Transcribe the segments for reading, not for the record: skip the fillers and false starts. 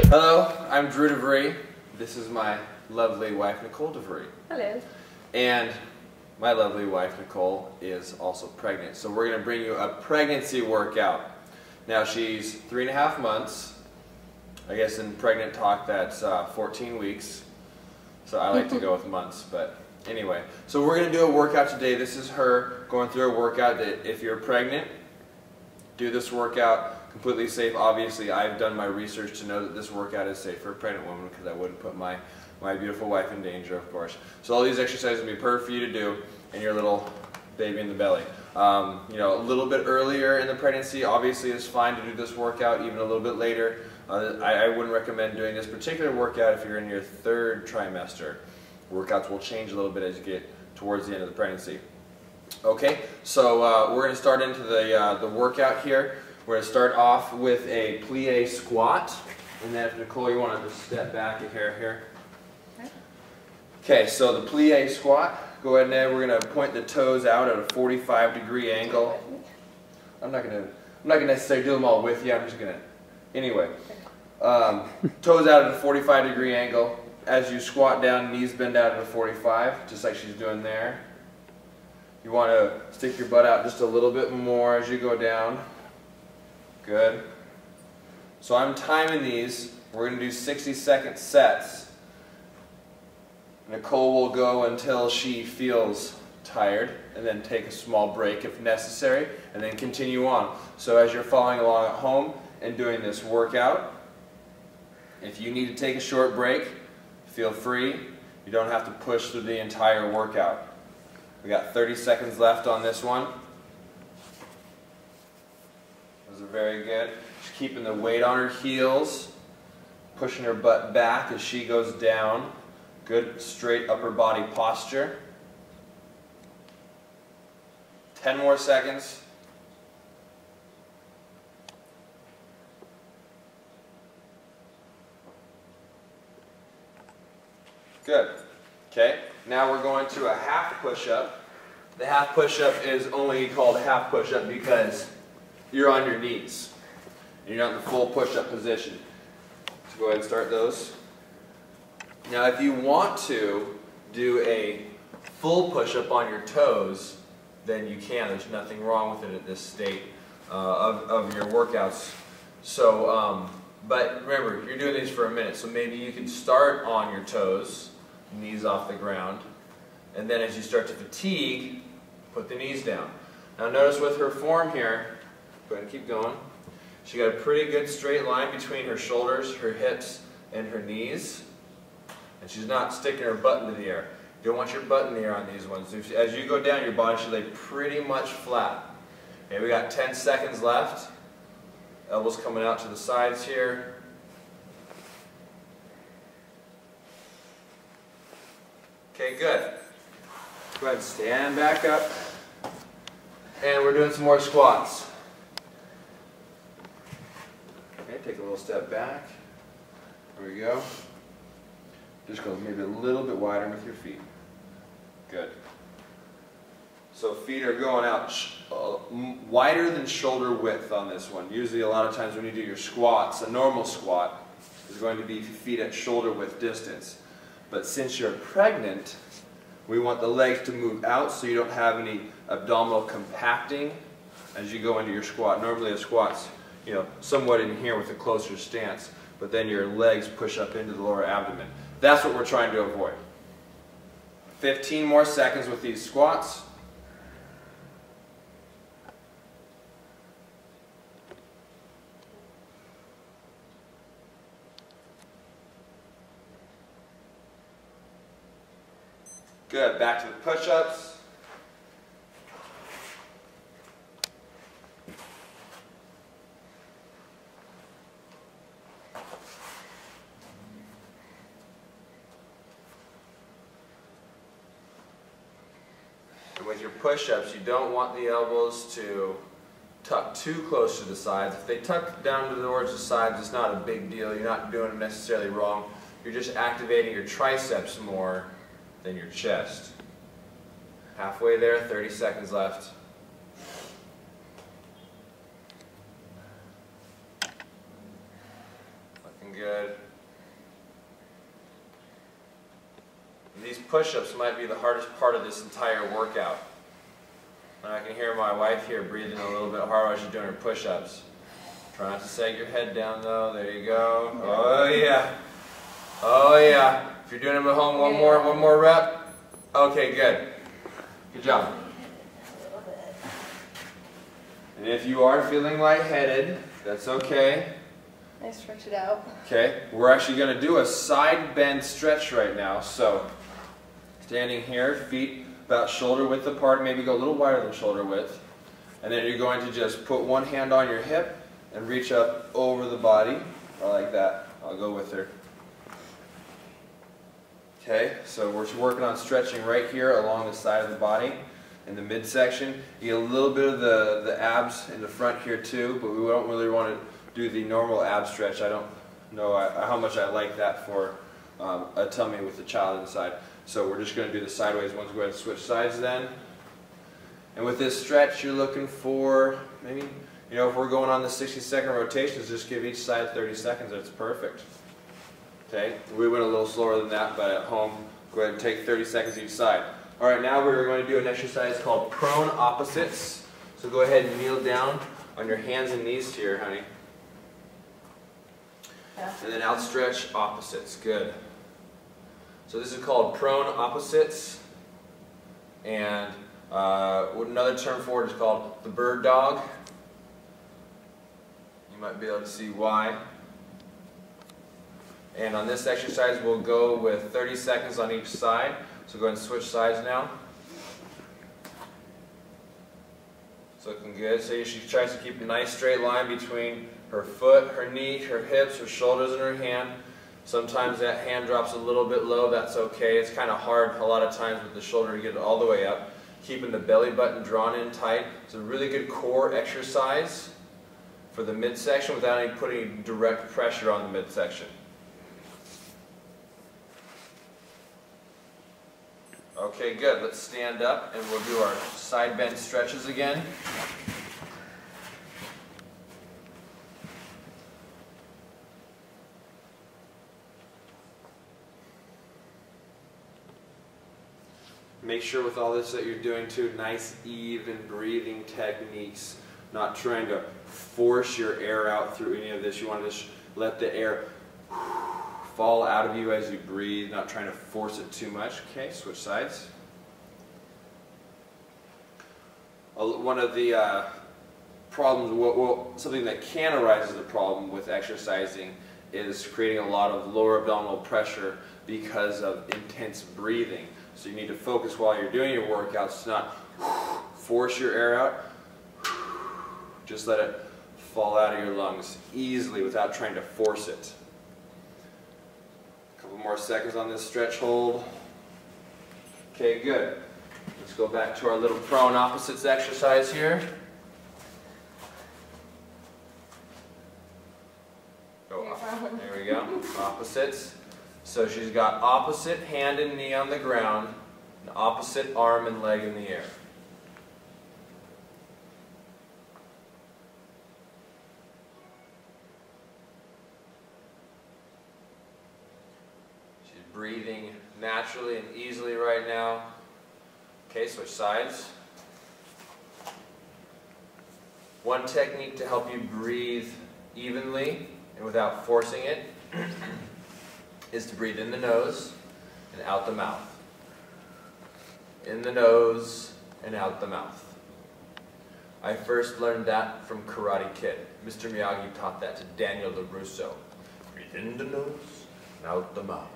Hello, I'm Drew DeVry. This is my lovely wife, Nicole DeVry. Hello. And my lovely wife, Nicole, is also pregnant. So we're going to bring you a pregnancy workout. Now she's 3.5 months. I guess in pregnant talk that's 14 weeks. So I like to go with months, but anyway. So we're going to do a workout today. This is her going through a workout that if you're pregnant, do this workout. Completely safe. Obviously, I've done my research to know that this workout is safe for a pregnant woman because I wouldn't put my beautiful wife in danger, of course. So all these exercises will be perfect for you to do and your little baby in the belly. You know, a little bit earlier in the pregnancy obviously is fine to do this workout, even a little bit later. I wouldn't recommend doing this particular workout if you're in your 3rd trimester. Workouts will change a little bit as you get towards the end of the pregnancy. Okay, so we're going to start into the workout here. We're going to start off with a plie squat, and then if Nicole, you want to just step back a hair here. Okay, so the plie squat, go ahead and we're going to point the toes out at a 45-degree angle. I'm not going to necessarily do them all with you. I'm just going to, anyway. Toes out at a 45-degree angle. As you squat down, knees bend out at a 45, just like she's doing there. You want to stick your butt out just a little bit more as you go down. Good. So I'm timing these. We're going to do 60-second sets. Nicole will go until she feels tired and then take a small break if necessary and then continue on. So as you're following along at home and doing this workout, if you need to take a short break, feel free. You don't have to push through the entire workout. We got 30 seconds left on this one. Those are very good. She's keeping the weight on her heels, pushing her butt back as she goes down. Good straight upper body posture. 10 more seconds. Good. Okay, now we're going to a half push-up. The half push-up is only called a half push-up because you're on your knees. You're not in the full push-up position. So go ahead and start those. Now if you want to do a full push-up on your toes, then you can. There's nothing wrong with it at this state of your workouts. So, but remember, you're doing these for a minute, so maybe you can start on your toes, knees off the ground, and then as you start to fatigue, put the knees down. Now notice with her form here, go ahead and keep going. She got a pretty good straight line between her shoulders, her hips, and her knees. And she's not sticking her butt into the air. You don't want your butt in the air on these ones. As you go down, your body should lay pretty much flat. Okay, we got 10 seconds left. Elbows coming out to the sides here. Okay, good. Go ahead and stand back up. And we're doing some more squats. Okay, take a little step back. There we go. Just go maybe a little bit wider with your feet. Good. So feet are going out wider than shoulder width on this one. Usually a lot of times when you do your squats, a normal squat is going to be feet at shoulder width distance. But since you're pregnant, we want the legs to move out so you don't have any abdominal compacting as you go into your squat. Normally a squat's, you know, somewhat in here with a closer stance, but then your legs push up into the lower abdomen. That's what we're trying to avoid. 15 more seconds with these squats. Good. Back to the push-ups. And with your push-ups, you don't want the elbows to tuck too close to the sides. If they tuck down towards the sides, it's not a big deal. You're not doing it necessarily wrong. You're just activating your triceps more than your chest. Halfway there, 30 seconds left. Looking good. And these push-ups might be the hardest part of this entire workout. And I can hear my wife here breathing a little bit hard while she's doing her push-ups. Try not to sag your head down though. There you go. Oh yeah. Oh yeah. If you're doing them at home, one more rep. Okay, good. Good job. And if you are feeling lightheaded, that's okay. I stretch it out. Okay, we're actually going to do a side bend stretch right now. So, standing here, feet about shoulder width apart, maybe go a little wider than shoulder width. And then you're going to just put one hand on your hip and reach up over the body. I like that. I'll go with her. Okay, so we're working on stretching right here along the side of the body in the midsection. You get a little bit of the abs in the front here too, but we don't really want to do the normal ab stretch. I don't know how much I like that for a tummy with a child inside. So we're just going to do the sideways ones. Go ahead and switch sides then. And with this stretch, you're looking for maybe, you know, if we're going on the 60-second rotations, just give each side 30 seconds. That's perfect. Okay, we went a little slower than that, but at home, go ahead and take 30 seconds each side. All right, now we're going to do an exercise called prone opposites. So go ahead and kneel down on your hands and knees here, honey. Yeah. And then outstretch opposites. Good. So this is called prone opposites. And another term for it is called the bird dog. You might be able to see why. And on this exercise, we'll go with 30 seconds on each side. So go ahead and switch sides now. It's looking good. So she tries to keep a nice straight line between her foot, her knee, her hips, her shoulders, and her hand. Sometimes that hand drops a little bit low. That's okay. It's kind of hard a lot of times with the shoulder to get it all the way up. Keeping the belly button drawn in tight. It's a really good core exercise for the midsection without putting direct pressure on the midsection. Okay, good. Let's stand up and we'll do our side bend stretches again. Make sure with all this that you're doing too, nice even breathing techniques. Not trying to force your air out through any of this. You want to just let the air fall out of you as you breathe, not trying to force it too much. Okay, switch sides. One of the problems, something that can arise as a problem with exercising is creating a lot of lower abdominal pressure because of intense breathing. So you need to focus while you're doing your workouts to not force your air out. Just let it fall out of your lungs easily without trying to force it. Couple more seconds on this stretch hold. Okay, good. Let's go back to our little prone opposites exercise here. There we go. Opposites. So she's got opposite hand and knee on the ground, and opposite arm and leg in the air. Breathing naturally and easily right now. Okay, switch sides. One technique to help you breathe evenly and without forcing it is to breathe in the nose and out the mouth. In the nose and out the mouth. I first learned that from Karate Kid. Mr. Miyagi taught that to Daniel LaRusso. Breathe in the nose and out the mouth.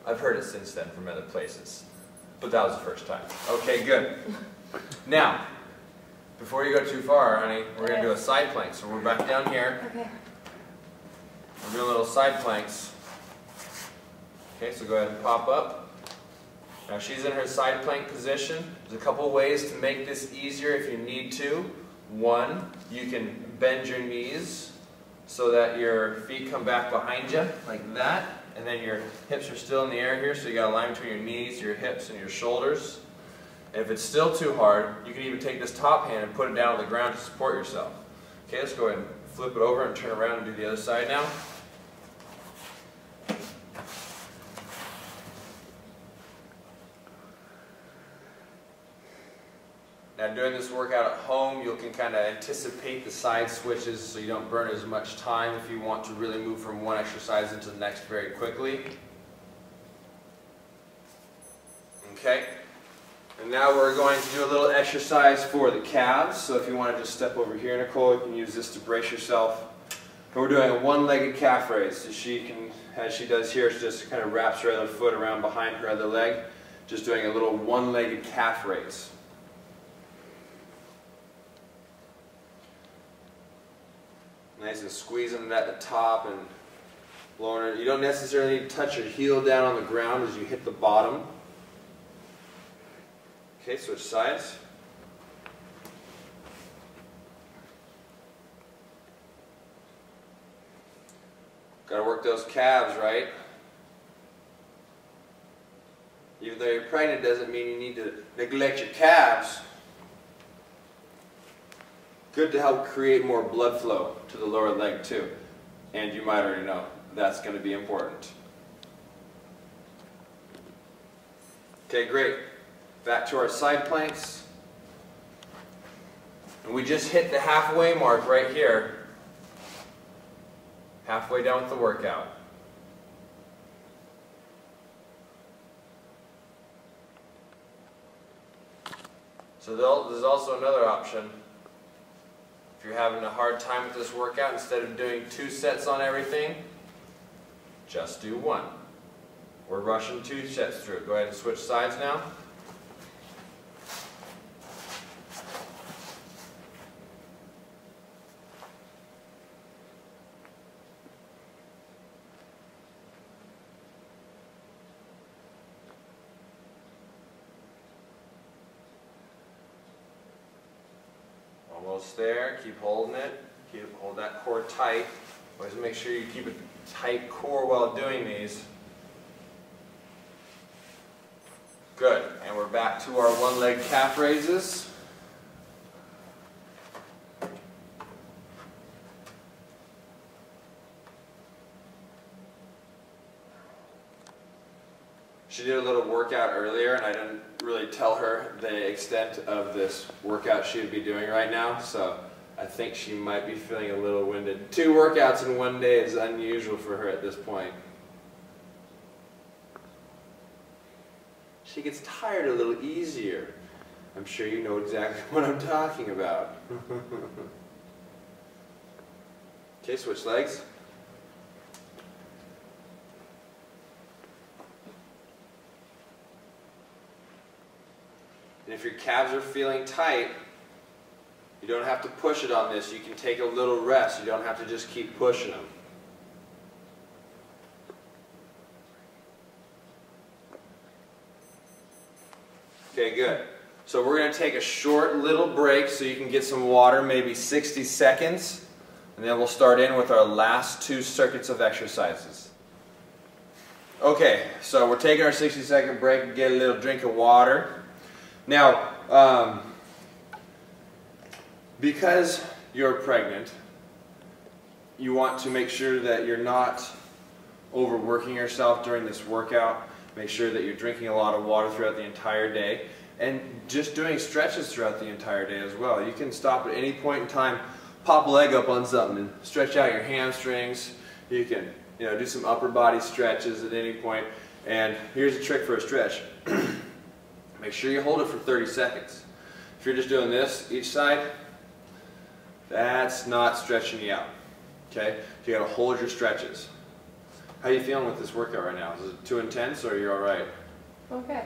I've heard it since then from other places, but that was the first time. Okay, good. Now, before you go too far, honey, we're going to do a side plank. So we're back down here. Okay. We're doing little side planks. Okay, so go ahead and pop up. Now she's in her side plank position. There's a couple ways to make this easier if you need to. One, you can bend your knees so that your feet come back behind you, like that. And then your hips are still in the air here, so you got a line between your knees, your hips, and your shoulders. And if it's still too hard, you can even take this top hand and put it down on the ground to support yourself. Okay, let's go ahead and flip it over and turn around and do the other side now. Now doing this workout at home, you can kind of anticipate the side switches so you don't burn as much time if you want to really move from one exercise into the next very quickly. Okay, and now we're going to do a little exercise for the calves. So if you want to just step over here, Nicole, you can use this to brace yourself. And we're doing a one-legged calf raise. So she can, as she does here, she just kind of wraps her other foot around behind her other leg, just doing a little one-legged calf raise. Nice and squeezing it at the top and lowering it. You don't necessarily need to touch your heel down on the ground as you hit the bottom. Okay, switch sides. Got to work those calves, right? Even though you're pregnant doesn't mean you need to neglect your calves. Good to help create more blood flow to the lower leg too. And you might already know that's going to be important. Okay, great. Back to our side planks. And we just hit the halfway mark right here. Halfway down with the workout. So there's also another option. If you're having a hard time with this workout, instead of doing 2 sets on everything, just do 1. We're rushing 2 sets through it. Go ahead and switch sides now. Almost there. Keep holding it. Hold that core tight. Always make sure you keep a tight core while doing these. Good. And we're back to our one-leg calf raises. She did a little workout earlier, and I didn't really tell her the extent of this workout she would be doing right now, so I think she might be feeling a little winded. 2 workouts in one day is unusual for her at this point. She gets tired a little easier. I'm sure you know exactly what I'm talking about. Okay, switch legs. And if your calves are feeling tight, you don't have to push it on this. You can take a little rest. You don't have to just keep pushing them. Okay, good. So we're going to take a short little break so you can get some water, maybe 60 seconds. And then we'll start in with our last 2 circuits of exercises. Okay, so we're taking our 60-second break and get a little drink of water. Now, because you're pregnant, you want to make sure that you're not overworking yourself during this workout. Make sure that you're drinking a lot of water throughout the entire day, and just doing stretches throughout the entire day as well. You can stop at any point in time, pop a leg up on something and stretch out your hamstrings. You can, do some upper body stretches at any point. And here's a trick for a stretch. Make sure you hold it for 30 seconds. If you're just doing this each side, that's not stretching you out. Okay? You got to hold your stretches. How are you feeling with this workout right now? Is it too intense, or are you all right? Okay.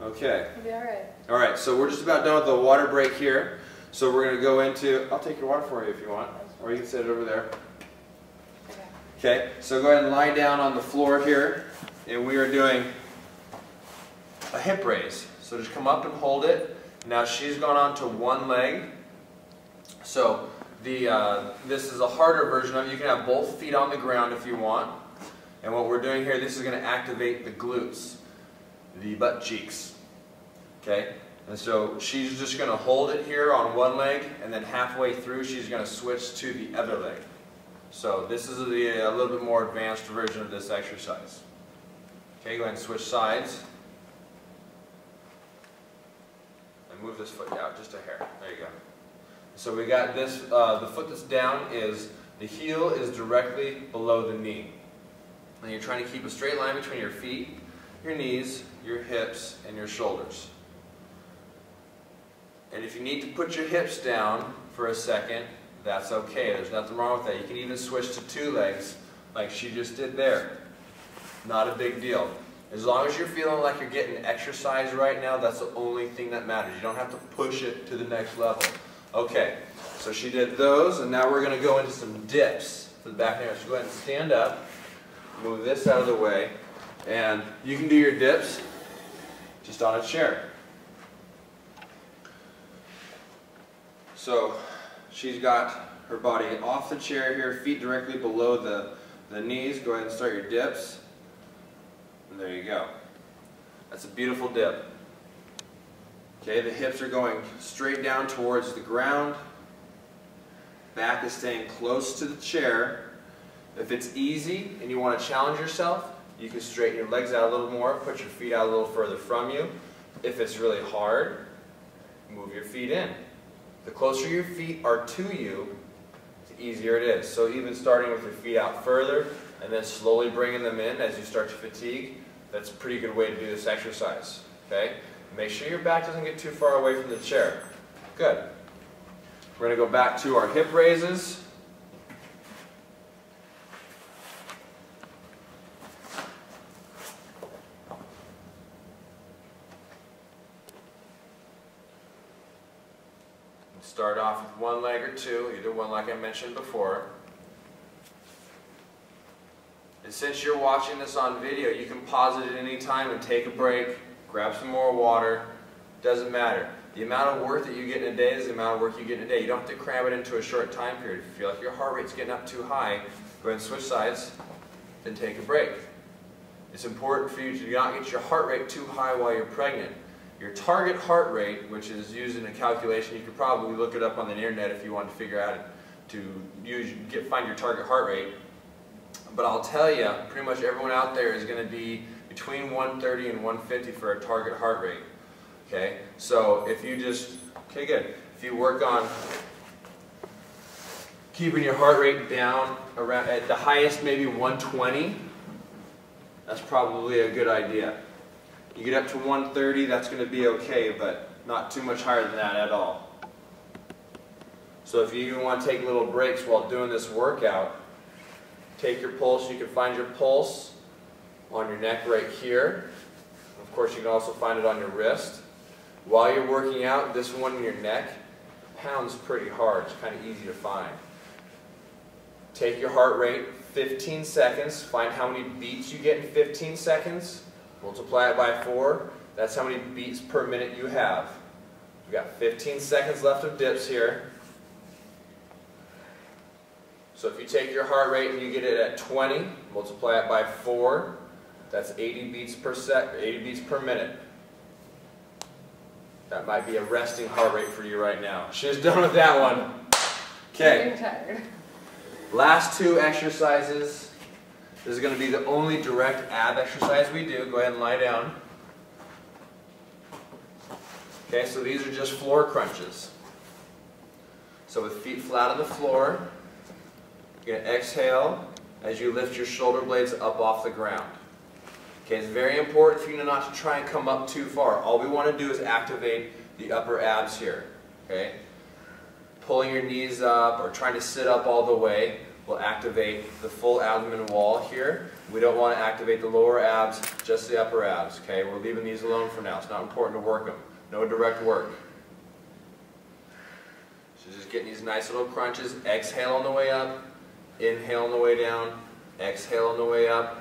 Okay. I'll be all right. All right. So we're just about done with the water break here. So we're going to go into. I'll take your water for you if you want, or you can set it over there. Okay. Okay. So go ahead and lie down on the floor here, and we are doing a hip raise. So just come up and hold it. Now she's gone on to one leg. So this is a harder version of it. You can have both feet on the ground if you want. And what we're doing here, this is going to activate the glutes, the butt cheeks. Okay? And so she's just going to hold it here on one leg, and then halfway through she's going to switch to the other leg. So this is a little bit more advanced version of this exercise. Okay, go ahead and switch sides. And move this foot out just a hair. There you go. So we got this, the foot that's down is, the heel is directly below the knee. And you're trying to keep a straight line between your feet, your knees, your hips, and your shoulders. And if you need to put your hips down for a second, that's okay. There's nothing wrong with that. You can even switch to 2 legs like she just did there. Not a big deal. As long as you're feeling like you're getting exercise right now, that's the only thing that matters. You don't have to push it to the next level. Okay, so she did those, and now we're going to go into some dips for the back there. So go ahead and stand up, move this out of the way, and you can do your dips just on a chair. So she's got her body off the chair here, feet directly below the knees. Go ahead and start your dips. And there you go. That's a beautiful dip. Okay, the hips are going straight down towards the ground. Back is staying close to the chair. If it's easy and you want to challenge yourself, you can straighten your legs out a little more, put your feet out a little further from you. If it's really hard, move your feet in. The closer your feet are to you, the easier it is. So even starting with your feet out further and then slowly bringing them in as you start to fatigue, that's a pretty good way to do this exercise. Okay? Make sure your back doesn't get too far away from the chair. Good. We're going to go back to our hip raises. Start off with 1 leg or 2, either one like I mentioned before. And since you're watching this on video, you can pause it at any time and take a break, grab some more water. Doesn't matter. The amount of work that you get in a day is the amount of work you get in a day. You don't have to cram it into a short time period. If you feel like your heart rate's getting up too high, go ahead and switch sides and take a break. It's important for you to not get your heart rate too high while you're pregnant. Your target heart rate, which is used in a calculation, you could probably look it up on the internet if you want to figure out to find your target heart rate. But I'll tell you, pretty much everyone out there is going to be between 130 and 150 for a target heart rate. Okay, so if you okay, good. If you work on keeping your heart rate down around at the highest, maybe 120, that's probably a good idea. You get up to 130, that's going to be okay, but not too much higher than that at all. So if you even want to take little breaks while doing this workout, take your pulse. You can find your pulse on your neck right here. Of course, you can also find it on your wrist. While you're working out, this one in your neck pounds pretty hard. It's kind of easy to find. Take your heart rate, 15 seconds. Find how many beats you get in 15 seconds. Multiply it by 4. That's how many beats per minute you have. We've got 15 seconds left of dips here. So if you take your heart rate and you get it at 20, multiply it by 4. That's 80 beats per minute. That might be a resting heart rate for you right now. She's done with that one. Okay. I'm tired. Last 2 exercises. This is going to be the only direct ab exercise we do. Go ahead and lie down. Okay, so these are just floor crunches. So with feet flat on the floor, you're going to exhale as you lift your shoulder blades up off the ground. Okay, it's very important for you not to try and come up too far. All we want to do is activate the upper abs here. Okay? Pulling your knees up or trying to sit up all the way will activate the full abdomen wall here. We don't want to activate the lower abs, just the upper abs. Okay? We're leaving these alone for now. It's not important to work them. No direct work. So just getting these nice little crunches. Exhale on the way up. Inhale on the way down. Exhale on the way up.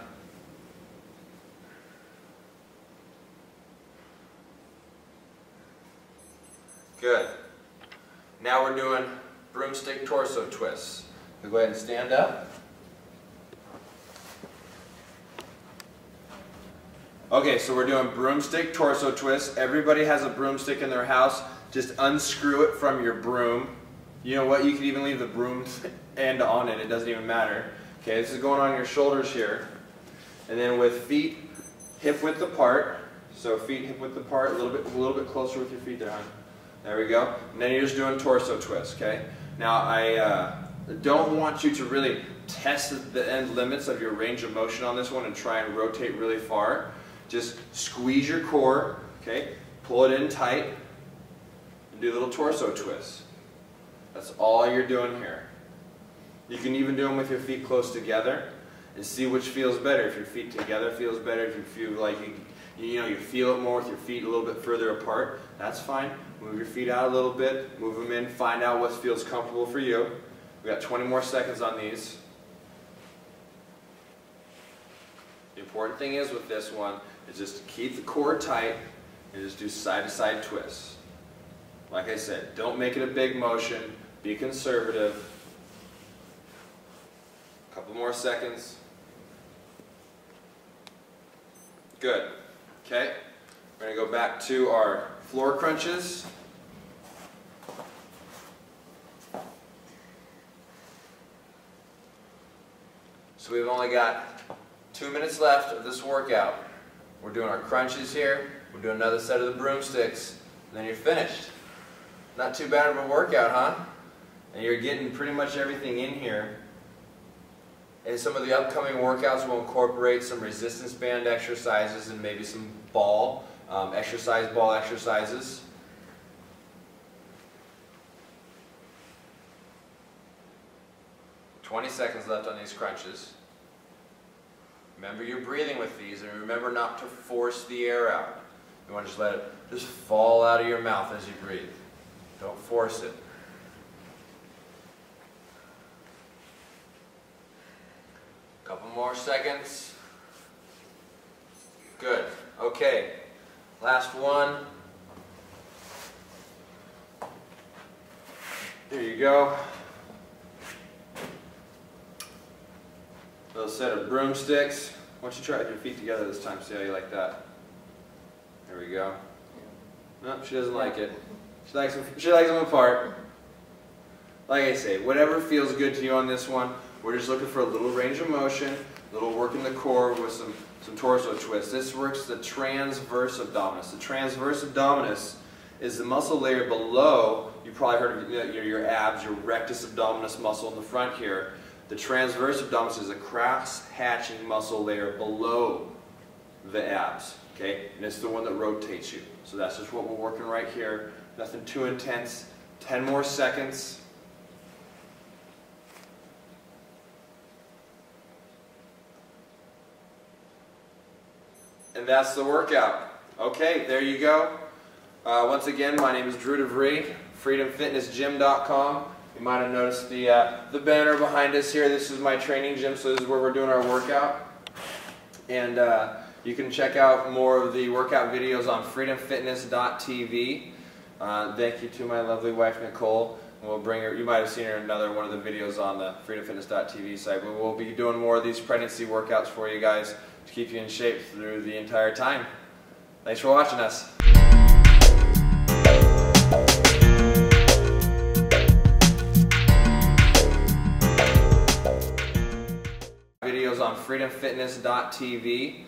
Good. Now we're doing broomstick torso twists. So go ahead and stand up. Okay, so we're doing broomstick torso twists. Everybody has a broomstick in their house. Just unscrew it from your broom. You know what? You can even leave the broom end on it. It doesn't even matter. Okay, this is going on your shoulders here. And then with feet hip width apart. So feet hip width apart. A little bit closer with your feet there, hon. There we go. And then you're just doing torso twists, okay? Now I don't want you to really test the end limits of your range of motion on this one and try and rotate really far. Just squeeze your core, okay? Pull it in tight and do little torso twists. That's all you're doing here. You can even do them with your feet close together and see which feels better. If your feet together feels better, if you feel like you feel it more with your feet a little bit further apart, that's fine. Move your feet out a little bit, move them in, find out what feels comfortable for you. We got 20 more seconds on these. The important thing is with this one is just to keep the core tight and just do side-to-side twists. Like I said, don't make it a big motion. Be conservative. A couple more seconds. Good. Okay. We're going to go back to our floor crunches. So we've only got 2 minutes left of this workout. We're doing our crunches here. We're doing another set of the broomsticks. And then you're finished. Not too bad of a workout, huh? And you're getting pretty much everything in here. And some of the upcoming workouts will incorporate some resistance band exercises and maybe some ball exercises. 20 seconds left on these crunches. Remember you're breathing with these, and remember not to force the air out. You want to just let it just fall out of your mouth as you breathe. Don't force it. Couple more seconds. Good. Okay. Last one. There you go. Little set of broomsticks. Why don't you try it with your feet together this time, see how you like that. There we go. Nope, she doesn't like it. She likes them apart. Like I say, whatever feels good to you on this one. We're just looking for a little range of motion, a little work in the core with some torso twists. This works the transverse abdominis. The transverse abdominis is the muscle layer below, you probably heard of your abs, your rectus abdominis muscle in the front here. The transverse abdominis is a cross-hatching muscle layer below the abs, okay? And it's the one that rotates you. So that's just what we're working right here. Nothing too intense. 10 more seconds. And that's the workout. Okay, there you go. Once again, my name is Drew DeVree, freedomfitnessgym.com. You might have noticed the banner behind us here. This is my training gym, so this is where we're doing our workout. And you can check out more of the workout videos on freedomfitness.tv. Thank you to my lovely wife, Nicole. We'll bring her, you might have seen her in another one of the videos on the freedomfitness.tv site. But we'll be doing more of these pregnancy workouts for you guys to keep you in shape through the entire time. Thanks for watching us. Videos on freedomfitness.tv.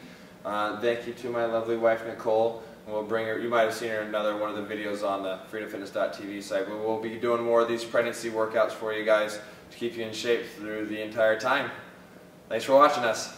Thank you to my lovely wife, Nicole. We'll bring her, you might have seen her in another one of the videos on the freedomfitness.tv site. But we'll be doing more of these pregnancy workouts for you guys to keep you in shape through the entire time. Thanks for watching us.